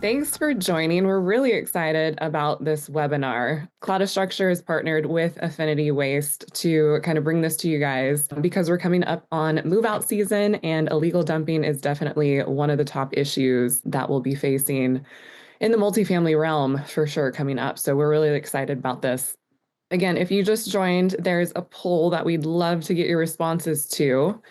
Thanks for joining. We're really excited about this webinar. Cloudastructure has partnered with Affinity Waste to kind of bring this to you guys because we're coming up on move-out season, and illegal dumping is definitely one of the top issues that we'll be facing in the multifamily realm for sure coming up. So we're really excited about this. Again, if you just joined, there's a poll that we'd love to get your responses to.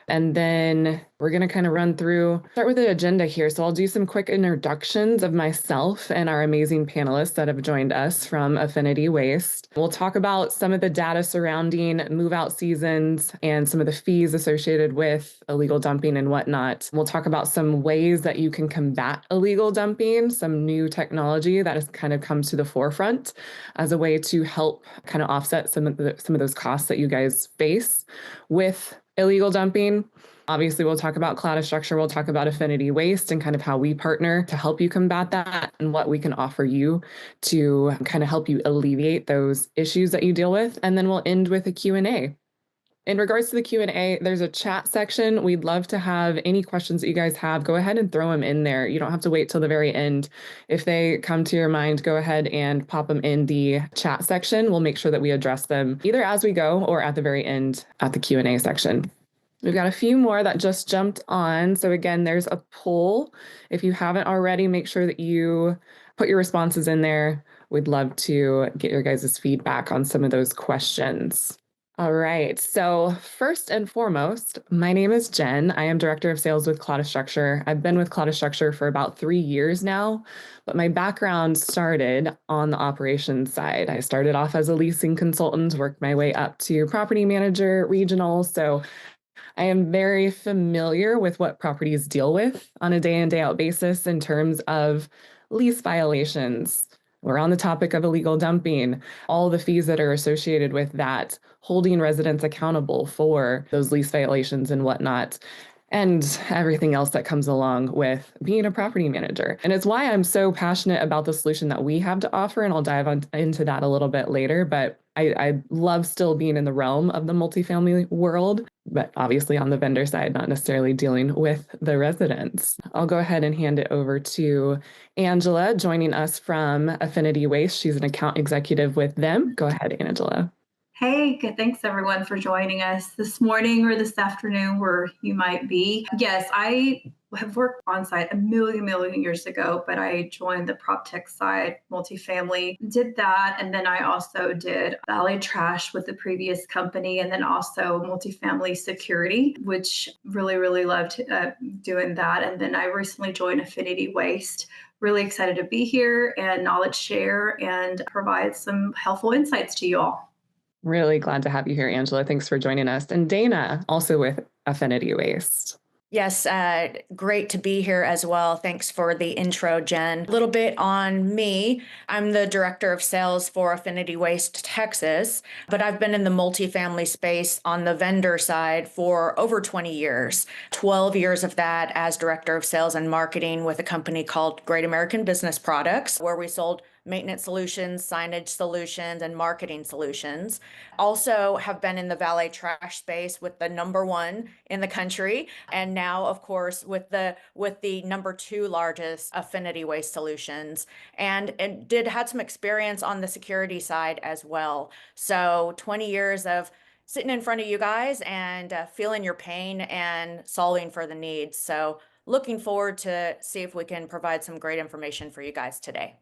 And then we're going to kind of start with the agenda here. So I'll do some quick introductions of myself and our amazing panelists that have joined us from Affinity Waste. We'll talk about some of the data surrounding move-out seasons and some of the fees associated with illegal dumping and whatnot. We'll talk about some ways that you can combat illegal dumping, some new technology that has kind of come to the forefront as a way to help kind of offset some of those costs that you guys face with illegal dumping. Obviously, we'll talk about Cloudastructure, we'll talk about Affinity Waste and kind of how we partner to help you combat that and what we can offer you to kind of help you alleviate those issues that you deal with. And then we'll end with a Q&A. In regards to the Q&A, there's a chat section. We'd love to have any questions that you guys have. Go ahead and throw them in there. You don't have to wait till the very end. If they come to your mind, go ahead and pop them in the chat section. We'll make sure that we address them either as we go or at the very end at the Q&A section. We've got a few more that just jumped on. So again, there's a poll. If you haven't already, make sure that you put your responses in there. We'd love to get your guys' feedback on some of those questions. All right. So first and foremost, my name is Jen. I am Director of Sales with Cloudastructure. I've been with Cloudastructure for about 3 years now, but my background started on the operations side. I started off as a leasing consultant, worked my way up to property manager, regional. So I am very familiar with what properties deal with on a day in, day out basis in terms of lease violations. We're on the topic of illegal dumping, all the fees that are associated with that, holding residents accountable for those lease violations and whatnot, and everything else that comes along with being a property manager. And it's why I'm so passionate about the solution that we have to offer, and I'll dive into that a little bit later. But I love still being in the realm of the multifamily world, but obviously on the vendor side, not necessarily dealing with the residents. I'll go ahead and hand it over to Angela, joining us from Affinity Waste. She's an account executive with them. Go ahead, Angela. Hey, good. Thanks everyone for joining us this morning or this afternoon, where you might be. Yes, I have worked on site a million years ago, but I joined the prop tech side, multifamily, did that. And then I also did Valet trash with the previous company, and then also multifamily security, which really loved doing that. And then I recently joined Affinity Waste. Really excited to be here and knowledge share and provide some helpful insights to you all. Really glad to have you here, Angela. Thanks for joining us. And Dana, also with Affinity Waste. Yes, great to be here as well. Thanks for the intro, Jen. A little bit on me. I'm the Director of Sales for Affinity Waste Texas, but I've been in the multifamily space on the vendor side for over 20 years. 12 years of that as Director of Sales and Marketing with a company called Great American Business Products, where we sold maintenance solutions, signage solutions, and marketing solutions. Also have been in the valet trash space with the #1 in the country, and now, of course, with the #2 largest Affinity Waste Solutions, and had some experience on the security side as well. So 20 years of sitting in front of you guys and feeling your pain and solving for the needs. So looking forward to see if we can provide some great information for you guys today.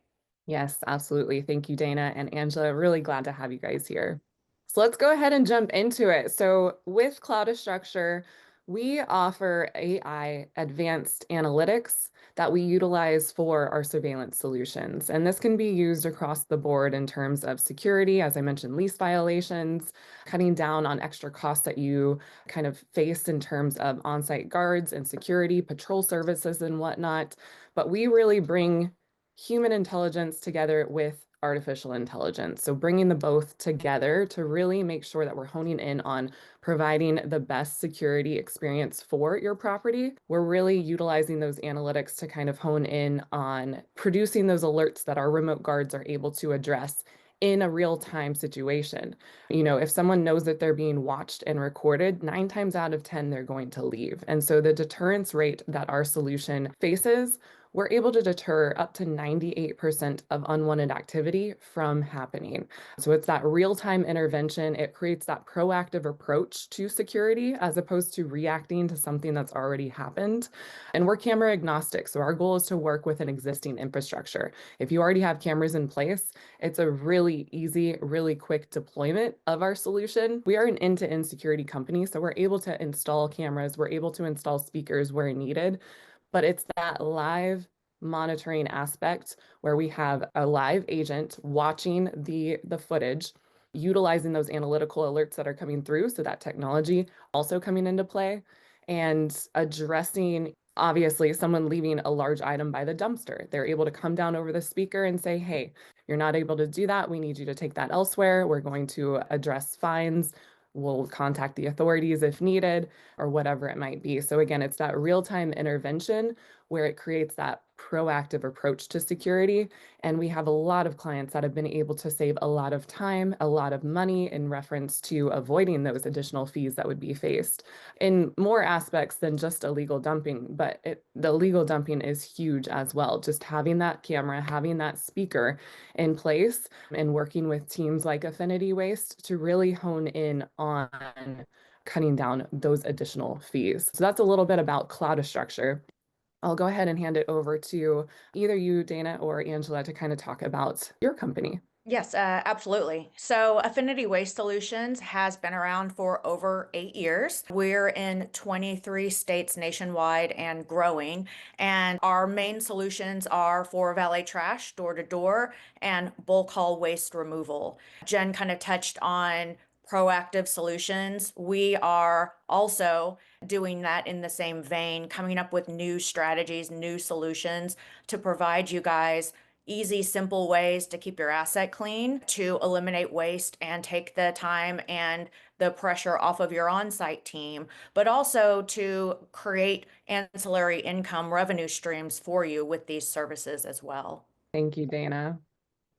Yes, absolutely. Thank you, Dana and Angela. Really glad to have you guys here. So let's go ahead and jump into it. So with Cloudastructure, we offer AI advanced analytics that we utilize for our surveillance solutions. And this can be used across the board in terms of security, as I mentioned, lease violations, cutting down on extra costs that you kind of face in terms of on-site guards and security, patrol services and whatnot. But we really bring human intelligence together with artificial intelligence. So bringing the both together to really make sure that we're honing in on providing the best security experience for your property. We're really utilizing those analytics to kind of hone in on producing those alerts that our remote guards are able to address in a real-time situation. You know, if someone knows that they're being watched and recorded, 9 times out of 10, they're going to leave. And so the deterrence rate that our solution faces we're able to deter up to 98% of unwanted activity from happening. So it's that real-time intervention. It creates that proactive approach to security as opposed to reacting to something that's already happened. And we're camera agnostic. So our goal is to work with an existing infrastructure. If you already have cameras in place, it's a really easy, really quick deployment of our solution. We are an end-to-end security company, so we're able to install cameras, we're able to install speakers where needed, but it's that live monitoring aspect where we have a live agent watching the footage, utilizing those analytical alerts that are coming through, so that technology also coming into play, and addressing obviously someone leaving a large item by the dumpster. They're able to come down over the speaker and say, hey, you're not able to do that. We need you to take that elsewhere. We're going to address fines. We'll contact the authorities if needed, or whatever it might be. So again, it's that real-time intervention where it creates that proactive approach to security. And we have a lot of clients that have been able to save a lot of time, a lot of money in reference to avoiding those additional fees that would be faced in more aspects than just illegal dumping. But the illegal dumping is huge as well. Just having that camera, having that speaker in place, and working with teams like Affinity Waste to really hone in on cutting down those additional fees. So that's a little bit about Cloudastructure. I'll go ahead and hand it over to either you, Dana, or Angela to kind of talk about your company. Yes, absolutely. So Affinity Waste Solutions has been around for over 8 years. We're in 23 states nationwide and growing. And our main solutions are for valet trash, door to door, and bulk haul waste removal. Jen kind of touched on proactive solutions. We are also doing that in the same vein, coming up with new strategies, new solutions to provide you guys easy, simple ways to keep your asset clean, to eliminate waste and take the time and the pressure off of your on-site team, but also to create ancillary income revenue streams for you with these services as well. Thank you, Dana.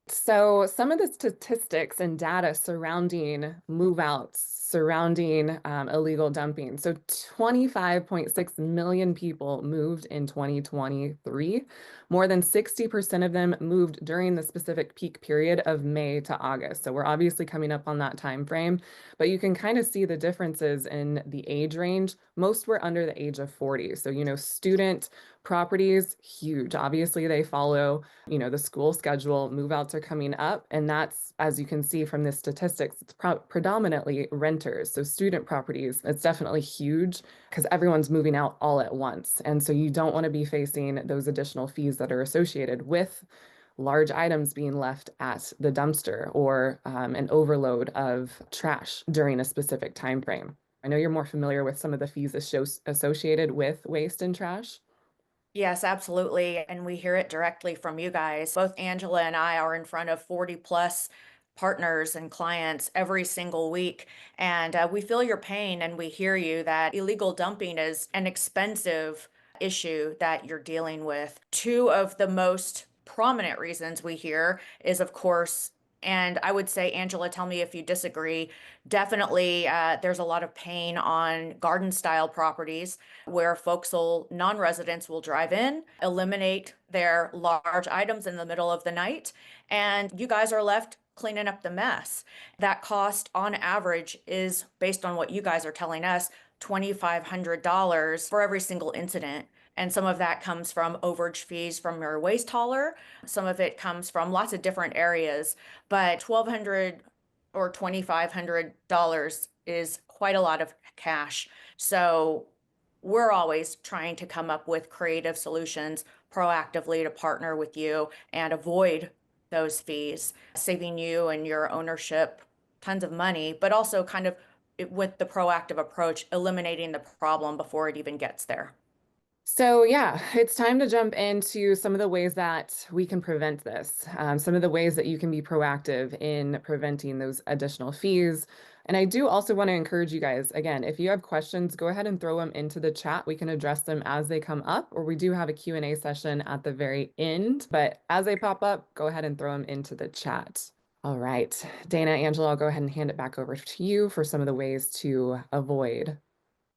So some of the statistics and data surrounding move outs, surrounding illegal dumping. So 25.6 million people moved in 2023. More than 60% of them moved during the specific peak period of May to August. So we're obviously coming up on that time frame, but you can kind of see the differences in the age range. Most were under the age of 40. So, student properties, huge. Obviously, they follow the school schedule. Move outs are coming up, and that's, as you can see from the statistics, it's predominantly renters. So student properties, it's definitely huge because everyone's moving out all at once. And so you don't want to be facing those additional fees that are associated with large items being left at the dumpster, or an overload of trash during a specific time frame. I know you're more familiar with some of the fees associated with waste and trash. Yes, absolutely. And we hear it directly from you guys. Both Angela and I are in front of 40 plus partners and clients every single week. And we feel your pain and we hear you that illegal dumping is an expensive issue that you're dealing with. Two of the most prominent reasons we hear is, of course, and I would say, Angela, tell me if you disagree. Definitely, there's a lot of pain on garden style properties where non-residents will drive in, eliminate their large items in the middle of the night, and you guys are left cleaning up the mess. That cost on average is, based on what you guys are telling us, $2,500 for every single incident. And some of that comes from overage fees from your waste hauler. Some of it comes from lots of different areas, but $1,200 or $2,500 is quite a lot of cash. So we're always trying to come up with creative solutions proactively to partner with you and avoid those fees, saving you and your ownership tons of money, but also kind of with the proactive approach, eliminating the problem before it even gets there. So yeah, it's time to jump into some of the ways that we can prevent this, some of the ways that you can be proactive in preventing those additional fees. And I do also want to encourage you guys, again, if you have questions, go ahead and throw them into the chat. We can address them as they come up, or we do have a Q&A session at the very end. But as they pop up, go ahead and throw them into the chat. All right, Dana, Angela, I'll go ahead and hand it back over to you for some of the ways to avoid.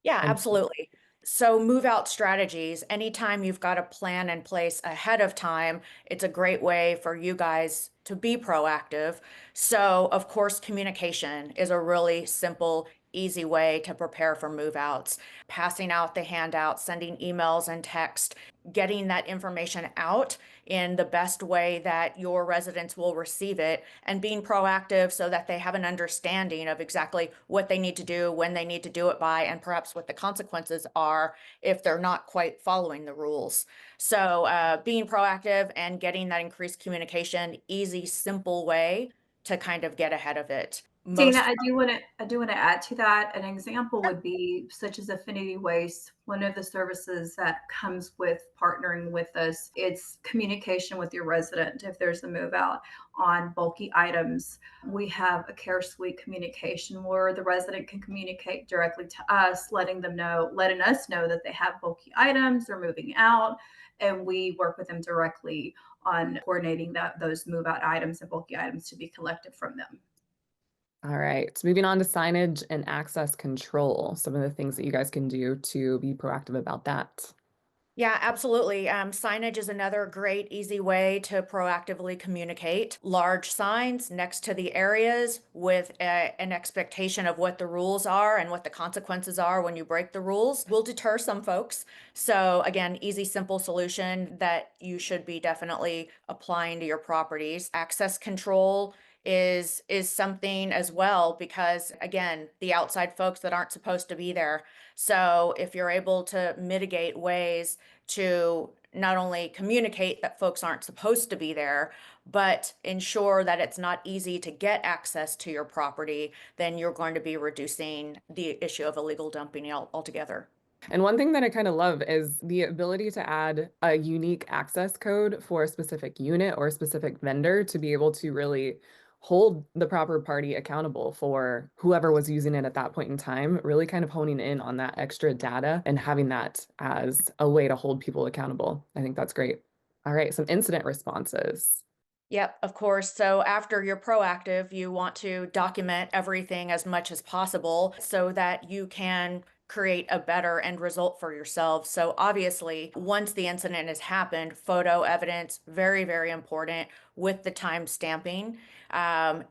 Yeah, absolutely. So, move out strategies, anytime you've got a plan in place ahead of time, it's a great way for you guys to be proactive. So, of course, communication is a really simple, easy way to prepare for move outs. Passing out the handouts, sending emails and text, getting that information out in the best way that your residents will receive it, and being proactive so that they have an understanding of exactly what they need to do, when they need to do it by, and perhaps what the consequences are if they're not quite following the rules. So, being proactive and getting that increased communication, easy, simple way to kind of get ahead of it. Dana, Most I do want to add to that. An example would be such as Affinity Waste. One of the services that comes with partnering with us, it's communication with your resident if there's a move out on bulky items. We have a care suite communication where the resident can communicate directly to us, letting us know that they have bulky items, they're moving out, and we work with them directly on coordinating those move out items and bulky items to be collected from them. All right, so moving on to signage and access control, some of the things that you guys can do to be proactive about that. Yeah, absolutely. Signage is another great, easy way to proactively communicate. Large signs next to the areas with an expectation of what the rules are and what the consequences are when you break the rules will deter some folks. So, again, easy, simple solution that you should be definitely applying to your properties. Access control is something as well because again the outside folks that aren't supposed to be there, so if you're able to mitigate ways to not only communicate that folks aren't supposed to be there, but ensure that it's not easy to get access to your property, then you're going to be reducing the issue of illegal dumping altogether. And one thing that I kind of love is the ability to add a unique access code for a specific unit or a specific vendor to be able to really hold the proper party accountable for whoever was using it at that point in time, really kind of honing in on that extra data and having that as a way to hold people accountable. I think that's great. All right, some incident responses. Yep, of course. So after you're proactive, you want to document everything as much as possible so that you can create a better end result for yourself. So obviously, once the incident has happened, photo evidence, very, very important with the time stamping.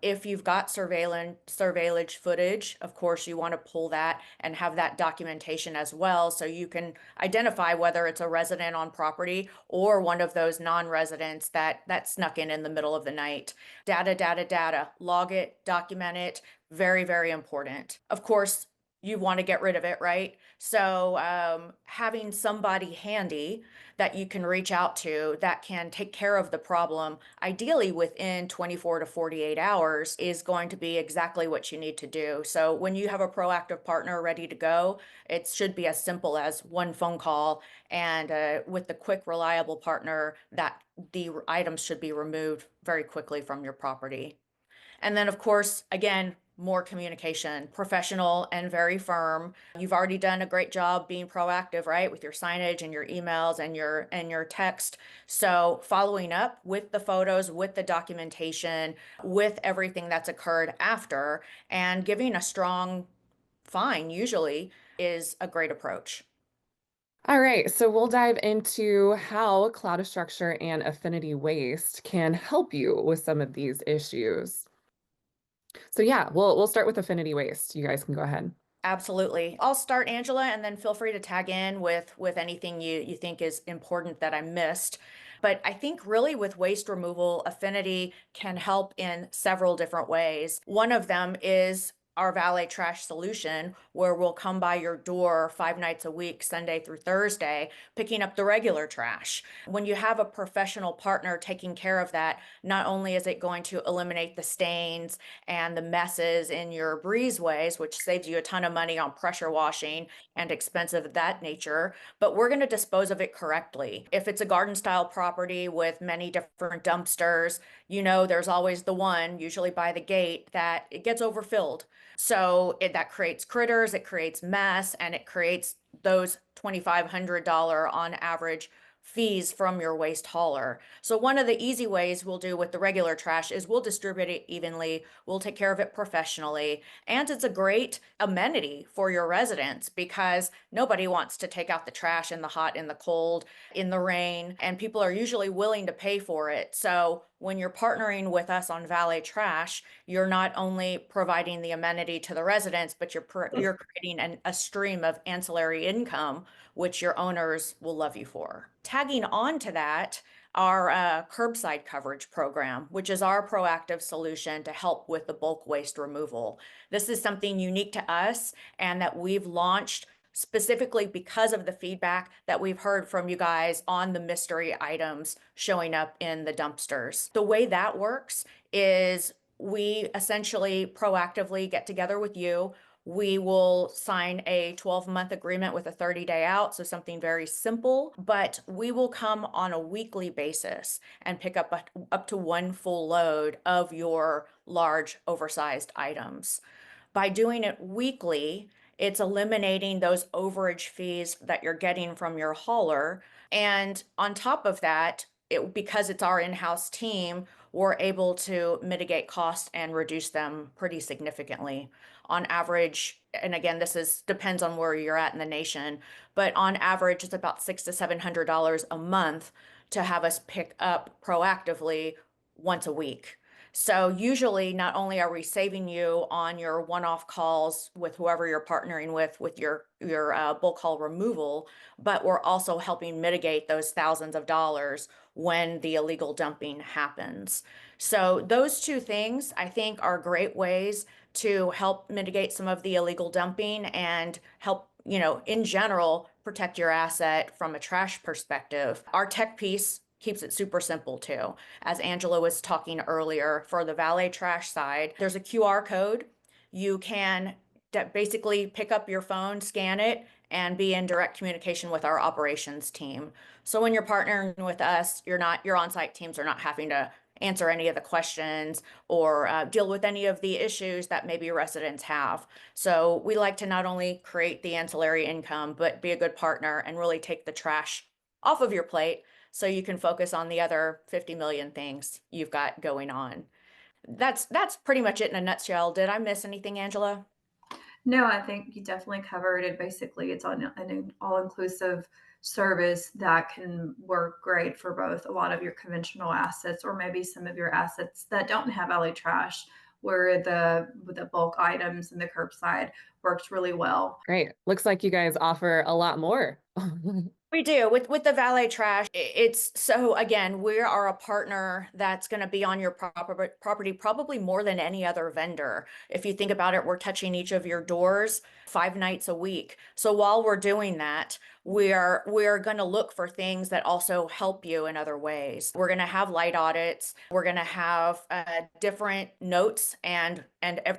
If you've got surveillance footage, of course, you want to pull that and have that documentation as well so you can identify whether it's a resident on property or one of those non-residents that snuck in the middle of the night. Data, data, data. Log it, document it. Very, very important. Of course, you want to get rid of it, right? So, having somebody handy that you can reach out to that can take care of the problem, ideally within 24 to 48 hours, is going to be exactly what you need to do. So, when you have a proactive partner ready to go, it should be as simple as one phone call, and with the quick, reliable partner, that the items should be removed very quickly from your property. And then, of course, again, more communication, professional and very firm. You've already done a great job being proactive, right? With your signage and your emails and your text. So following up with the photos, with the documentation, with everything that's occurred after, and giving a strong fine usually is a great approach. All right, so we'll dive into how Cloudastructure and Affinity Waste can help you with some of these issues. So yeah, we'll start with Affinity Waste. You guys can go ahead. Absolutely. I'll start, Angela, and then feel free to tag in with anything you think is important that I missed. But I think really with waste removal, Affinity can help in several different ways. One of them is our valet trash solution, where we'll come by your door 5 nights a week, Sunday through Thursday, picking up the regular trash. When you have a professional partner taking care of that, not only is it going to eliminate the stains and the messes in your breezeways, which saves you a ton of money on pressure washing and expensive of that nature, but we're going to dispose of it correctly. If it's a garden style property with many different dumpsters, there's always the one, usually by the gate, that it gets overfilled. So that creates critters, it creates mess, and it creates those $2,500 on average fees from your waste hauler. So one of the easy ways we'll do with the regular trash is we'll distribute it evenly, we'll take care of it professionally, and it's a great amenity for your residents because nobody wants to take out the trash in the hot, in the cold, in the rain, and people are usually willing to pay for it. So when you're partnering with us on Valet Trash, you're not only providing the amenity to the residents, but you're creating a stream of ancillary income, which your owners will love you for. Tagging on to that, our curbside coverage program, which is our proactive solution to help with the bulk waste removal. This is something unique to us and that we've launched specifically because of the feedback that we've heard from you guys on the mystery items showing up in the dumpsters. The way that works is we essentially proactively get together with you. We will sign a 12-month agreement with a 30-day out, so something very simple, but we will come on a weekly basis and pick up to one full load of your large oversized items. By doing it weekly, it's eliminating those overage fees that you're getting from your hauler. And on top of that, because it's our in-house team, we're able to mitigate costs and reduce them pretty significantly. On average, and again, depends on where you're at in the nation, but on average, it's about $600 to $700 a month to have us pick up proactively once a week. So usually not only are we saving you on your one-off calls with whoever you're partnering with your bulk haul removal, but we're also helping mitigate those thousands of dollars when the illegal dumping happens. So those two things I think are great ways to help mitigate some of the illegal dumping and help, in general, protect your asset from a trash perspective. Our tech piece keeps it super simple too. As Angela was talking earlier, for the Valet trash side, there's a QR code. You can basically pick up your phone, scan it, and be in direct communication with our operations team. So when you're partnering with us, your on-site teams are not having to answer any of the questions or deal with any of the issues that maybe residents have. So we like to not only create the ancillary income, but be a good partner and really take the trash off of your plate so you can focus on the other 50 million things you've got going on. That's pretty much it in a nutshell. Did I miss anything, Angela? No, I think you definitely covered it. Basically, it's on an all-inclusive service that can work great for both a lot of your conventional assets or maybe some of your assets that don't have alley trash, where the bulk items and the curbside works really well. Great. Looks like you guys offer a lot more. We do with the Valet trash. It's so again, we are a partner that's going to be on your property probably more than any other vendor. If you think about it, we're touching each of your doors 5 nights a week. So while we're doing that, we are going to look for things that also help you in other ways. We're going to have light audits. We're going to have different notes and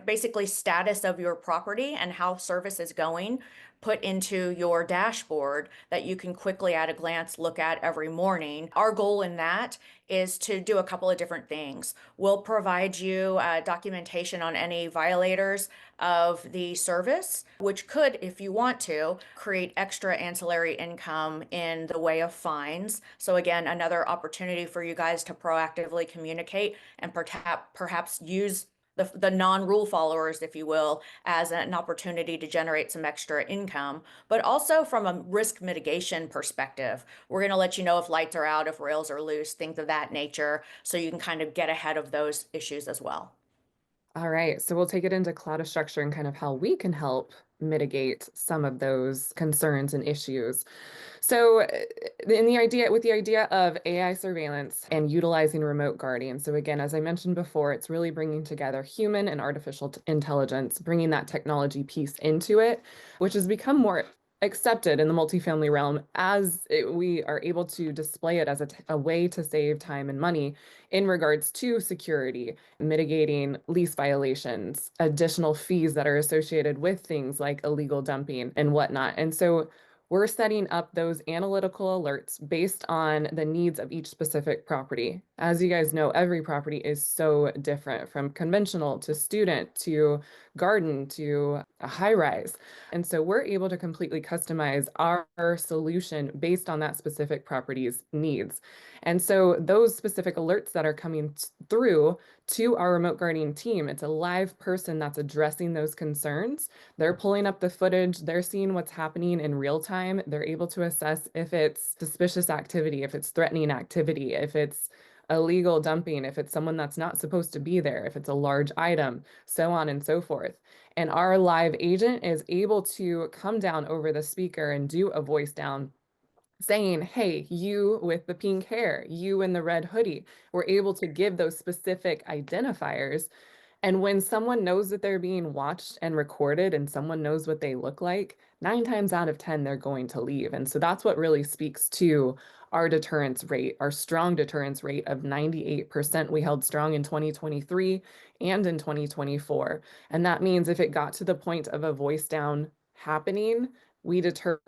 basically status of your property and how service is going put into your dashboard that you can quickly at a glance look at every morning. Our goal in that is to do a couple of different things. We'll provide you documentation on any violators of the service, which could, if you want to, create extra ancillary income in the way of fines. So again, another opportunity for you guys to proactively communicate and perhaps use the non-rule followers, if you will, as an opportunity to generate some extra income, but also from a risk mitigation perspective. We're going to let you know if lights are out, if rails are loose, things of that nature, so you can kind of get ahead of those issues as well. All right, so we'll take it into Cloudastructure and kind of how we can help mitigate some of those concerns and issues. So with the idea of AI surveillance and utilizing remote guardian. So again, as I mentioned before, it's really bringing together human and artificial intelligence, bringing that technology piece into it, which has become more accepted in the multifamily realm we are able to display it as a way to save time and money in regards to security, mitigating lease violations, additional fees that are associated with things like illegal dumping and whatnot. And so we're setting up those analytical alerts based on the needs of each specific property. As you guys know, every property is so different, from conventional to student to garden to a high rise. And so we're able to completely customize our solution based on that specific property's needs. And so those specific alerts that are coming through to our remote guarding team, it's a live person that's addressing those concerns. They're pulling up the footage, they're seeing what's happening in real time. They're able to assess if it's suspicious activity, if it's threatening activity, if it's illegal dumping, if it's someone that's not supposed to be there, if it's a large item, so on and so forth. And our live agent is able to come down over the speaker and do a voice down saying, hey, you with the pink hair, you in the red hoodie. We're able to give those specific identifiers. And when someone knows that they're being watched and recorded and someone knows what they look like, 9 times out of 10, they're going to leave. And so that's what really speaks to our deterrence rate, our strong deterrence rate of 98%. We held strong in 2023 and in 2024. And that means if it got to the point of a voice down happening, we deterred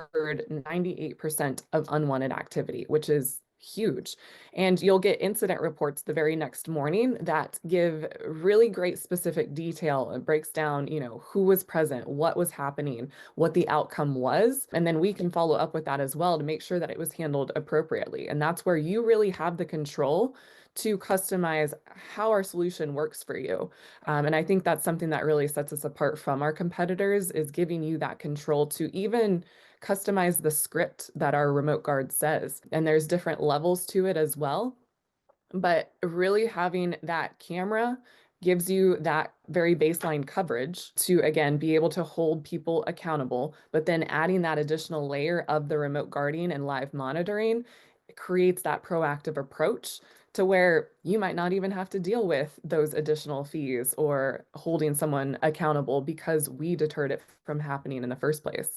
98% of unwanted activity, which is huge. And you'll get incident reports the very next morning that give really great specific detail. It breaks down, who was present, what was happening, what the outcome was. And then we can follow up with that as well to make sure that it was handled appropriately. And that's where you really have the control to customize how our solution works for you. And I think that's something that really sets us apart from our competitors, is giving you that control to even customize the script that our remote guard says. And there's different levels to it as well. But really having that camera gives you that very baseline coverage to, again, be able to hold people accountable. But then adding that additional layer of the remote guarding and live monitoring creates that proactive approach to where you might not even have to deal with those additional fees or holding someone accountable, because we deterred it from happening in the first place.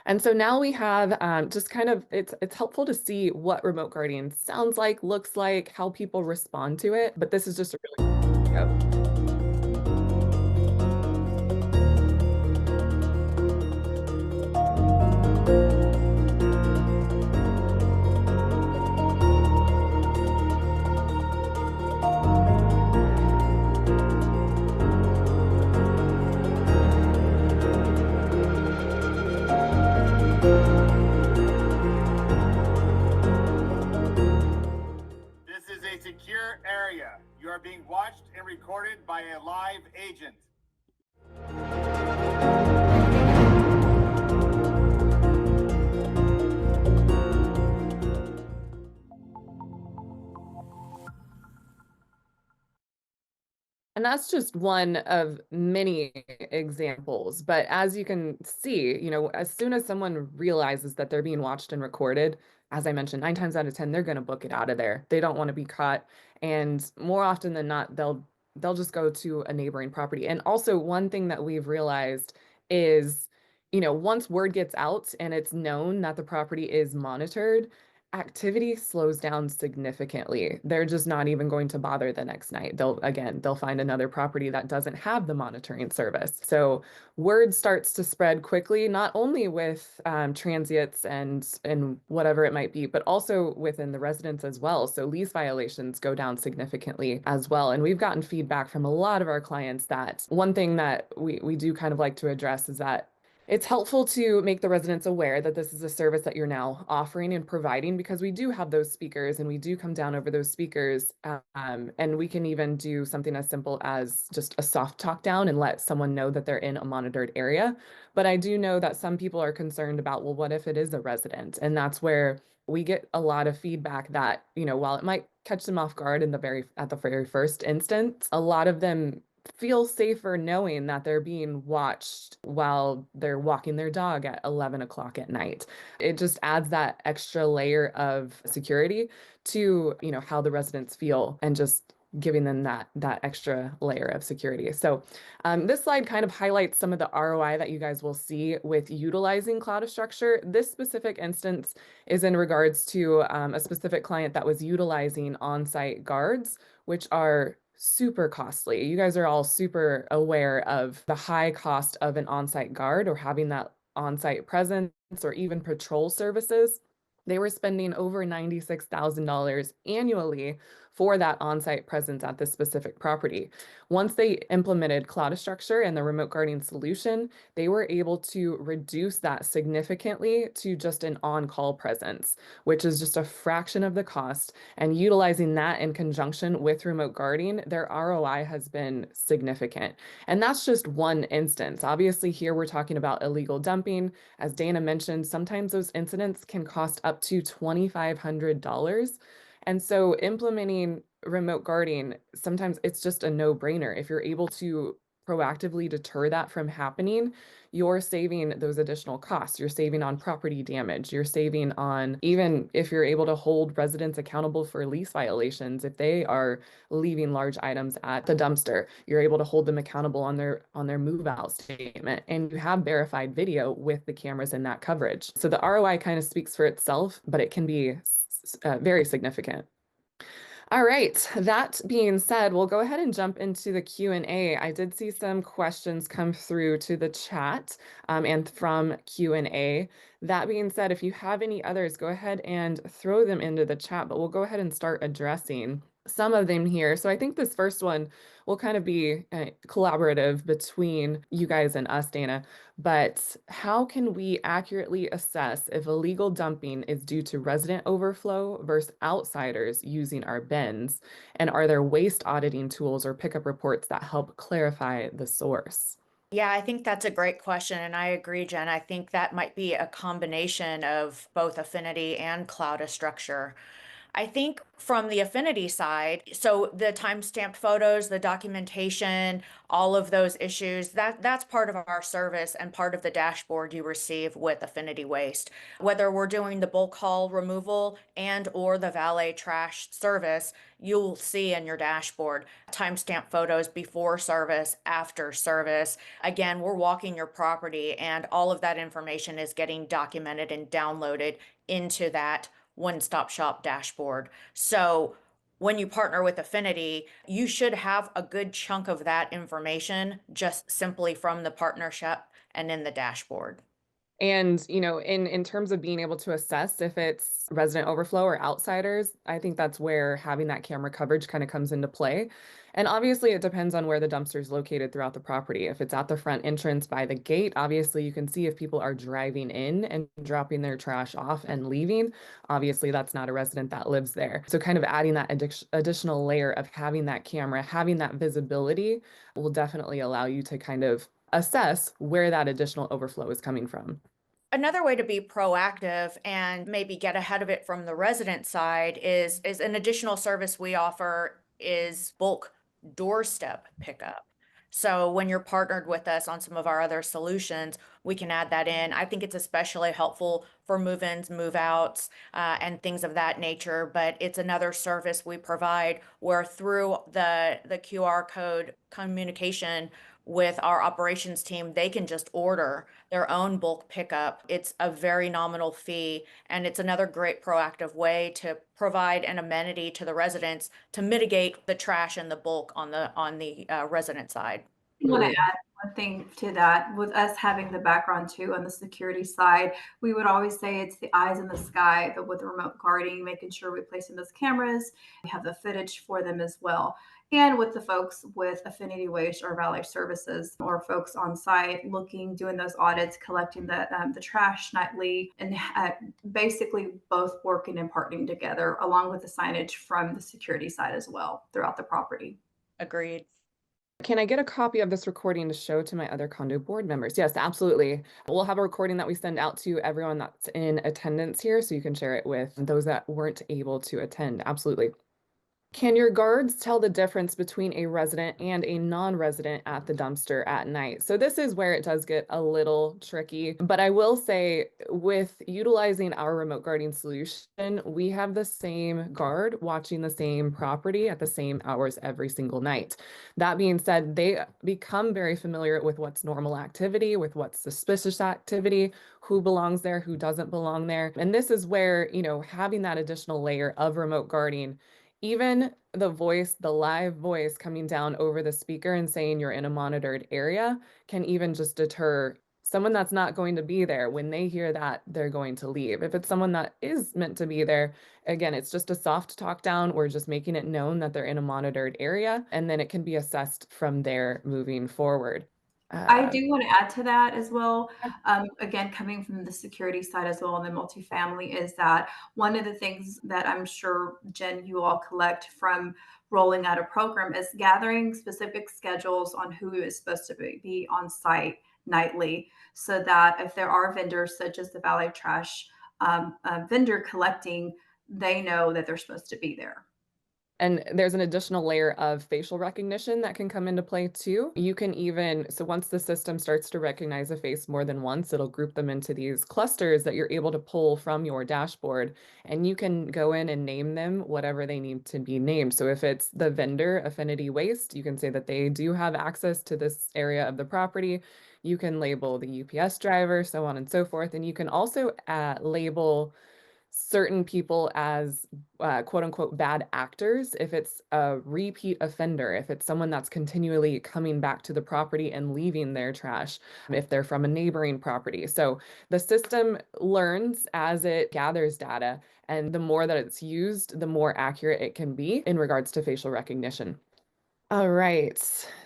And so now we have just kind of, it's helpful to see what remote guardian sounds like, looks like, how people respond to it. But this is just a really go. Secure area. You are being watched and recorded by a live agent. And that's just one of many examples. But as you can see, as soon as someone realizes that they're being watched and recorded, as I mentioned, 9 times out of 10, they're going to book it out of there. They don't want to be caught. And more often than not, they'll just go to a neighboring property. And also, one thing that we've realized is, once word gets out and it's known that the property is monitored, activity slows down significantly. They're just not even going to bother the next night. They'll find another property that doesn't have the monitoring service. So word starts to spread quickly, not only with transients and whatever it might be, but also within the residents as well. So lease violations go down significantly as well. And we've gotten feedback from a lot of our clients that one thing that we do kind of like to address is that it's helpful to make the residents aware that this is a service that you're now offering and providing, because we do have those speakers and we do come down over those speakers. And we can even do something as simple as just a soft talk down and let someone know that they're in a monitored area. But I do know that some people are concerned about, well, what if it is a resident? And that's where we get a lot of feedback that, while it might catch them off guard at the very first instance, a lot of them feel safer knowing that they're being watched while they're walking their dog at 11 o'clock at night. It just adds that extra layer of security to, how the residents feel, and just giving them that extra layer of security. So this slide kind of highlights some of the ROI that you guys will see with utilizing Cloudastructure. This specific instance is in regards to a specific client that was utilizing on-site guards, which are super costly. You guys are all super aware of the high cost of an on-site guard or having that on-site presence or even patrol services. They were spending over $96,000 annually for that on-site presence at this specific property. Once they implemented Cloudastructure and the remote guarding solution, they were able to reduce that significantly to just an on-call presence, which is just a fraction of the cost. And utilizing that in conjunction with remote guarding, their ROI has been significant. And that's just one instance. Obviously, here we're talking about illegal dumping. As Dana mentioned, sometimes those incidents can cost up to $2,500. And so implementing remote guarding, sometimes it's just a no-brainer. If you're able to proactively deter that from happening, you're saving those additional costs. You're saving on property damage. You're saving on, even if you're able to hold residents accountable for lease violations, if they are leaving large items at the dumpster, you're able to hold them accountable on their move out statement. And you have verified video with the cameras in that coverage. So the ROI kind of speaks for itself, but it can be very significant. All right, that being said, we'll go ahead and jump into the Q&A. I did see some questions come through to the chat and from Q&A. That being said, if you have any others, go ahead and throw them into the chat, but we'll go ahead and start addressing some of them here. So I think this first one will kind of be collaborative between you guys and us, Dana. But how can we accurately assess if illegal dumping is due to resident overflow versus outsiders using our bins? And are there waste auditing tools or pickup reports that help clarify the source? Yeah, I think that's a great question. And I agree, Jen. I think that might be a combination of both Affinity and Cloudastructure. I think from the Affinity side, so the timestamped photos, the documentation, all of those issues, that's part of our service and part of the dashboard you receive with Affinity Waste. Whether we're doing the bulk haul removal and or the valet trash service, you'll see in your dashboard timestamp photos before service, after service. Again, we're walking your property and all of that information is getting documented and downloaded into that one-stop shop dashboard. So when you partner with Affinity, you should have a good chunk of that information just simply from the partnership and in the dashboard. And, in terms of being able to assess if it's resident overflow or outsiders, I think that's where having that camera coverage kind of comes into play. And obviously it depends on where the dumpster is located throughout the property. If it's at the front entrance by the gate, obviously you can see if people are driving in and dropping their trash off and leaving. Obviously that's not a resident that lives there. So kind of adding that additional layer of having that camera, having that visibility will definitely allow you to kind of assess where that additional overflow is coming from. Another way to be proactive and maybe get ahead of it from the resident side is an additional service we offer is bulk doorstep pickup. So when you're partnered with us on some of our other solutions, we can add that in. I think it's especially helpful for move-ins, move-outs, and things of that nature. But it's another service we provide where through the QR code communication with our operations team, they can just order their own bulk pickup. It's a very nominal fee, and it's another great proactive way to provide an amenity to the residents to mitigate the trash and the bulk on the resident side. I want to add one thing to that. With us having the background too on the security side, we would always say it's the eyes in the sky, but with the remote guarding, making sure we place in those cameras, we have the footage for them as well. And with the folks with Affinity Waste or Valet Services or folks on site doing those audits, collecting the trash nightly, and basically both working and partnering together along with the signage from the security side as well throughout the property. Agreed. Can I get a copy of this recording to show to my other condo board members? Yes, absolutely. We'll have a recording that we send out to everyone that's in attendance here, so you can share it with those that weren't able to attend. Absolutely. Can your guards tell the difference between a resident and a non-resident at the dumpster at night? So this is where it does get a little tricky, but I will say with utilizing our remote guarding solution, we have the same guard watching the same property at the same hours every single night. That being said, they become very familiar with what's normal activity, with what's suspicious activity, who belongs there, who doesn't belong there. And this is where, having that additional layer of remote guarding, even the live voice coming down over the speaker and saying you're in a monitored area can even just deter someone that's not going to be there, when they hear that, they're going to leave. If it's someone that is meant to be there, again, it's just a soft talk down. We're just making it known that they're in a monitored area, and then it can be assessed from there moving forward. I Uh, do want to add to that as well. Again, coming from the security side as well, and the multifamily, is that one of the things that I'm sure, Jen, you all collect from rolling out a program is gathering specific schedules on who is supposed to be on site nightly, so that if there are vendors such as the Valet trash vendor collecting, they know that they're supposed to be there. And there's an additional layer of facial recognition that can come into play too. You can even, so once the system starts to recognize a face more than once, it'll group them into these clusters that you're able to pull from your dashboard. And you can go in and name them whatever they need to be named. So if it's the vendor, Affinity Waste, you can say that they do have access to this area of the property. You can label the UPS driver, so on and so forth. And you can also label certain people as quote unquote bad actors if it's a repeat offender, if it's someone that's continually coming back to the property and leaving their trash, if they're from a neighboring property. So the system learns as it gathers data, and the more that it's used, the more accurate it can be in regards to facial recognition. All right.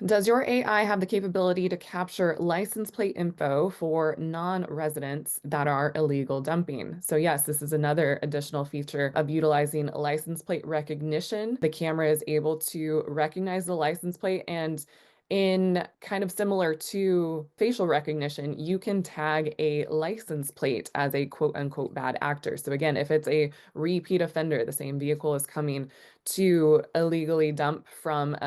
Does your AI have the capability to capture license plate info for non-residents that are illegal dumping? So yes, this is another additional feature of utilizing license plate recognition. The camera is able to recognize the license plate, and in kind of similar to facial recognition, you can tag a license plate as a quote unquote bad actor. So again, if it's a repeat offender, the same vehicle is coming to illegally dump from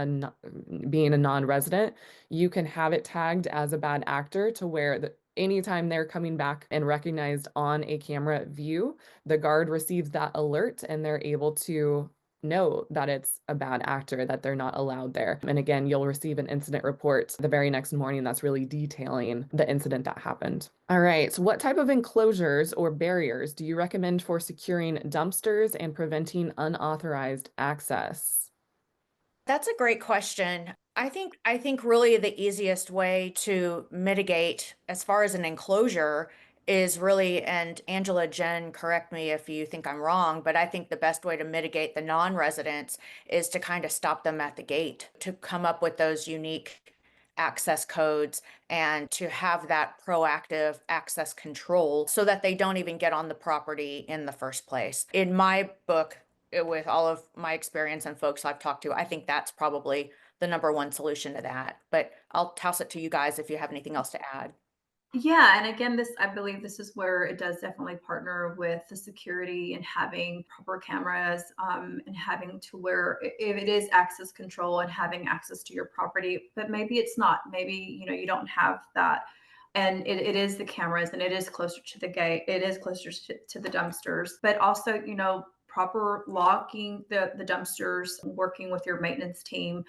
being a non-resident, you can have it tagged as a bad actor to where anytime they're coming back and recognized on a camera view, the guard receives that alert and they're able to know that it's a bad actor, that they're not allowed there. And again, you'll receive an incident report the very next morning that's really detailing the incident that happened. All right, so what type of enclosures or barriers do you recommend for securing dumpsters and preventing unauthorized access? That's a great question. I think really the easiest way to mitigate as far as an enclosure is really, and Angela, Jen, correct me if you think I'm wrong, but I think the best way to mitigate the non-residents is to kind of stop them at the gate, to come up with those unique access codes and to have that proactive access control so that they don't even get on the property in the first place. In my book, with all of my experience and folks I've talked to, I think that's probably the number one solution to that. But I'll toss it to you guys if you have anything else to add. Yeah, and again, this I believe this is where it does definitely partner with the security and having proper cameras, and having to where if it is access control and having access to your property, but maybe it's not. Maybe you don't have that, and it is the cameras, and it is closer to the gate. It is closer to the dumpsters, but also proper locking the dumpsters, working with your maintenance team,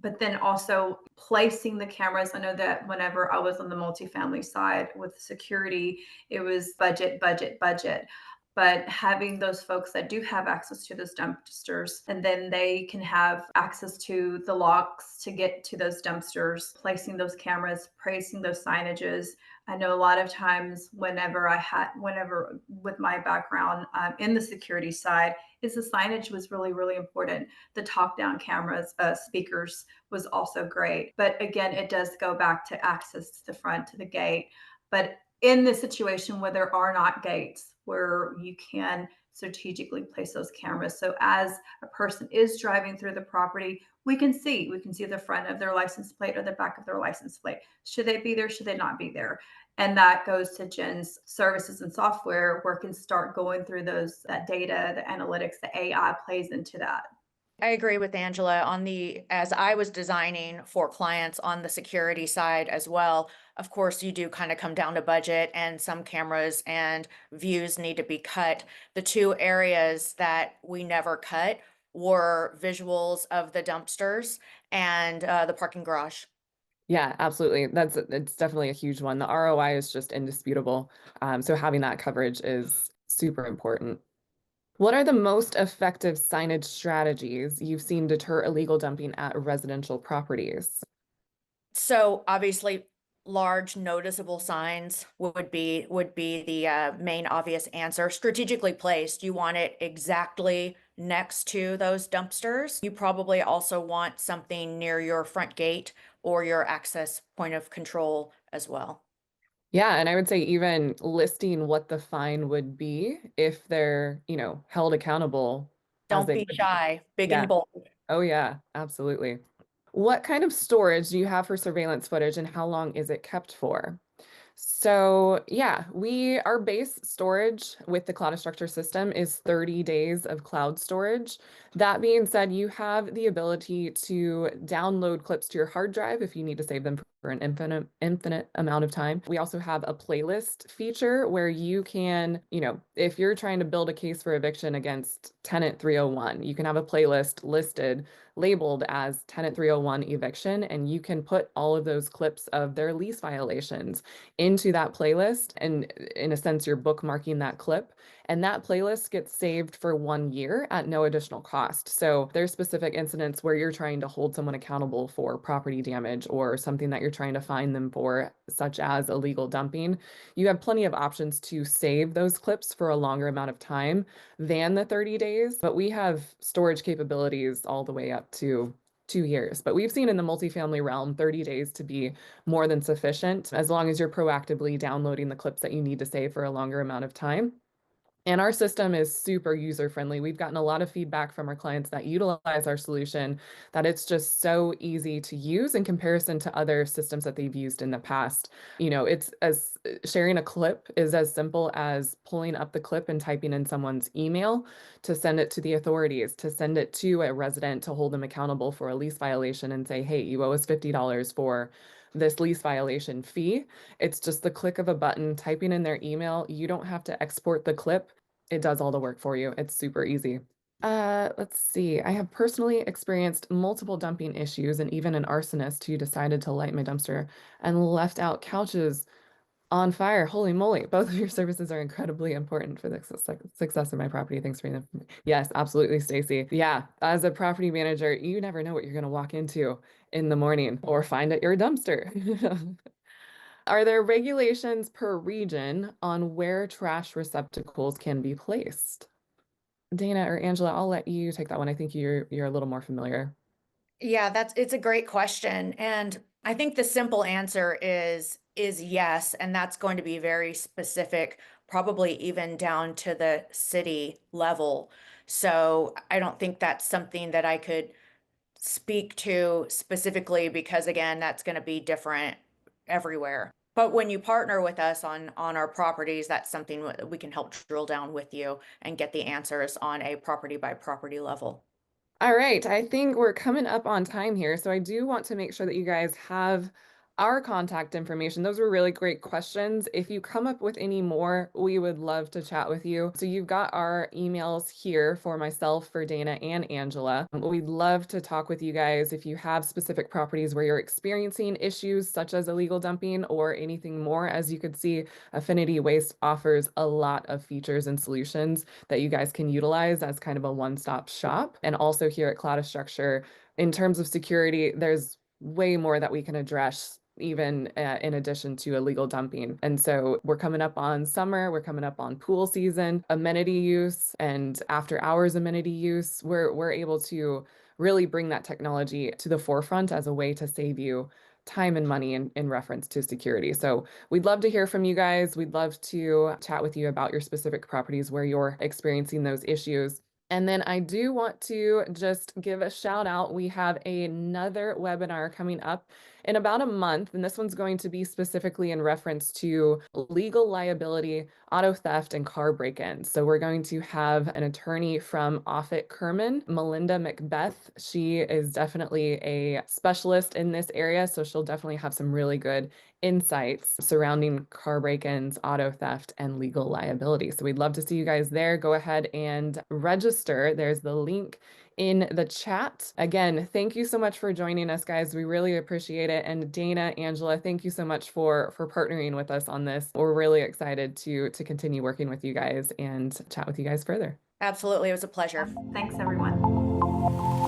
but then also placing the cameras. I know that whenever I was on the multifamily side with security, it was budget, budget, budget. But having those folks that do have access to those dumpsters, and then they can have access to the locks to get to those dumpsters, placing those cameras, placing those signages. I know a lot of times whenever with my background in the security side, is the signage was really, really important. The top down cameras, speakers was also great. But again, it does go back to access to the front, to the gate. But in the situation where there are not gates, where you can strategically place those cameras. So as a person is driving through the property, we can see the front of their license plate or the back of their license plate. Should they be there? Should they not be there? And that goes to Jen's services and software, where it can start going through that data, the analytics, the AI plays into that. I agree with Angela on as I was designing for clients on the security side as well. Of course, you do kind of come down to budget, and some cameras and views need to be cut. The two areas that we never cut were visuals of the dumpsters and the parking garage. Yeah, absolutely. It's definitely a huge one. The ROI is just indisputable. So having that coverage is super important. What are the most effective signage strategies you've seen deter illegal dumping at residential properties? So obviously large noticeable signs would be the main obvious answer. Strategically placed, you want it exactly next to those dumpsters. You probably also want something near your front gate or your access point of control as well. Yeah, and I would say even listing what the fine would be if they're, held accountable as Don't they be would. shy, big Yeah. and bold. Oh yeah, absolutely. What kind of storage do you have for surveillance footage and how long is it kept for? So yeah, our base storage with the Cloudastructure system is 30 days of cloud storage. That being said, you have the ability to download clips to your hard drive if you need to save them for an infinite amount of time. We also have a playlist feature where you can, if you're trying to build a case for eviction against tenant 301, you can have a playlist listed labeled as tenant 301 eviction, and you can put all of those clips of their lease violations into that playlist. And in a sense, you're bookmarking that clip. And that playlist gets saved for 1 year at no additional cost. So there's specific incidents where you're trying to hold someone accountable for property damage or something that you're trying to fine them for, such as illegal dumping. You have plenty of options to save those clips for a longer amount of time than the 30 days. But we have storage capabilities all the way up to 2 years. But we've seen in the multifamily realm 30 days to be more than sufficient as long as you're proactively downloading the clips that you need to save for a longer amount of time. And our system is super user friendly. We've gotten a lot of feedback from our clients that utilize our solution that it's just so easy to use in comparison to other systems that they've used in the past. It's as sharing a clip is as simple as pulling up the clip and typing in someone's email to send it to the authorities, to send it to a resident to hold them accountable for a lease violation and say, hey, you owe us $50 for this lease violation fee. It's just the click of a button, typing in their email. You don't have to export the clip. It does all the work for you. It's super easy. Let's see. I have personally experienced multiple dumping issues and even an arsonist who decided to light my dumpster and left out couches on fire. Holy moly. Both of your services are incredibly important for the success of my property. Thanks for that. Yes, absolutely, Stacy. Yeah, as a property manager, you never know what you're going to walk into in the morning or find at your dumpster. Are there regulations per region on where trash receptacles can be placed? Dana or Angela, I'll let you take that one. I think you're a little more familiar. Yeah, it's a great question. And I think the simple answer is yes, and that's going to be very specific, probably even down to the city level. So I don't think that's something that I could speak to specifically because again, that's going to be different everywhere. But when you partner with us on our properties, that's something we can help drill down with you and get the answers on a property by property level. All right, I think we're coming up on time here, so I do want to make sure that you guys have our contact information. Those were really great questions. If you come up with any more, we would love to chat with you. So you've got our emails here for myself, for Dana, and Angela. We'd love to talk with you guys if you have specific properties where you're experiencing issues such as illegal dumping or anything more. As you could see, Affinity Waste offers a lot of features and solutions that you guys can utilize as kind of a one-stop shop. And also here at Cloudastructure, in terms of security, there's way more that we can address even in addition to illegal dumping. And so we're coming up on summer, we're coming up on pool season, amenity use and after hours amenity use. We're able to really bring that technology to the forefront as a way to save you time and money in reference to security. So we'd love to hear from you guys. We'd love to chat with you about your specific properties where you're experiencing those issues. And then I do want to just give a shout out. We have another webinar coming up in about a month, and this one's going to be specifically in reference to legal liability, auto theft, and car break-ins. So we're going to have an attorney from Offutt Kerman, Melinda Macbeth. She is definitely a specialist in this area, so she'll definitely have some really good insights surrounding car break-ins, auto theft, and legal liability. So we'd love to see you guys there. Go ahead and register. There's the link in the chat. Again, thank you so much for joining us, guys. We really appreciate it. And Dana, Angela, thank you so much for partnering with us on this. We're really excited to continue working with you guys and chat with you guys further. Absolutely. It was a pleasure. Thanks, everyone.